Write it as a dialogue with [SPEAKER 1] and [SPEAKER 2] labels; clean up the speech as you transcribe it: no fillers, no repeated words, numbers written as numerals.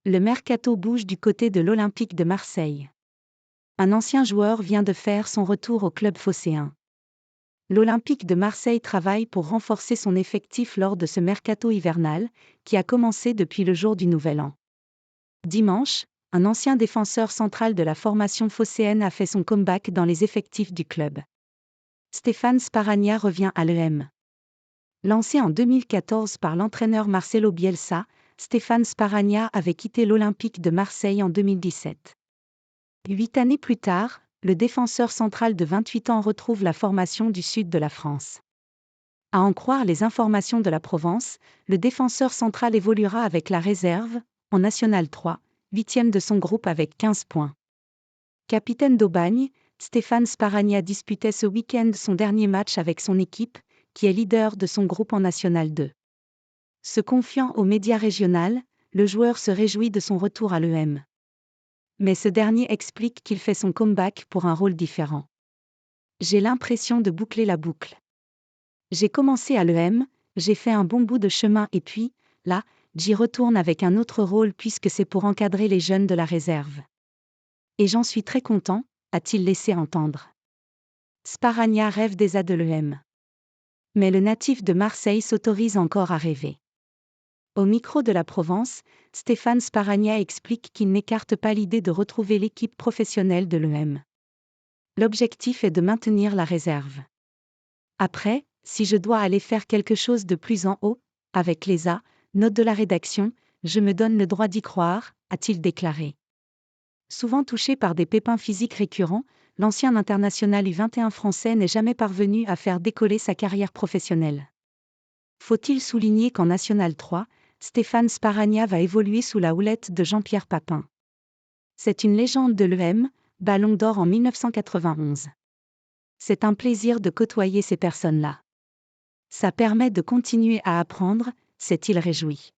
[SPEAKER 1] Le mercato bouge du côté de l'Olympique de Marseille. Un ancien joueur vient de faire son retour au club phocéen. L'Olympique de Marseille travaille pour renforcer son effectif lors de ce mercato hivernal, qui a commencé depuis le jour du Nouvel An. Dimanche, un ancien défenseur central de la formation phocéenne a fait son comeback dans les effectifs du club. Stéphane Sparagna revient à l'EM. Lancé en 2014 par l'entraîneur Marcelo Bielsa, Stéphane Sparagna avait quitté l'Olympique de Marseille en 2017. 8 années plus tard, le défenseur central de 28 ans retrouve la formation du sud de la France. À en croire les informations de la Provence, le défenseur central évoluera avec la réserve, en National 3, 8e de son groupe avec 15 points. Capitaine d'Aubagne, Stéphane Sparagna disputait ce week-end son dernier match avec son équipe, qui est leader de son groupe en National 2. Se confiant aux médias régionaux, le joueur se réjouit de son retour à l'EM. Mais ce dernier explique qu'il fait son comeback pour un rôle différent. J'ai l'impression de boucler la boucle. J'ai commencé à l'EM, j'ai fait un bon bout de chemin et puis, là, j'y retourne avec un autre rôle puisque c'est pour encadrer les jeunes de la réserve. Et j'en suis très content, a-t-il laissé entendre. Sparagna rêve déjà de l'EM. Mais le natif de Marseille s'autorise encore à rêver. Au micro de la Provence, Stéphane Sparagna explique qu'il n'écarte pas l'idée de retrouver l'équipe professionnelle de l'EM. L'objectif est de maintenir la réserve. Après, si je dois aller faire quelque chose de plus en haut, avec les A, notes de la rédaction, je me donne le droit d'y croire, a-t-il déclaré. Souvent touché par des pépins physiques récurrents, l'ancien international U21 français n'est jamais parvenu à faire décoller sa carrière professionnelle. Faut-il souligner qu'en National 3, Stéphane Sparagna va évoluer sous la houlette de Jean-Pierre Papin. C'est une légende de l'EM, Ballon d'Or en 1991. C'est un plaisir de côtoyer ces personnes-là. Ça permet de continuer à apprendre, s'est-il réjoui.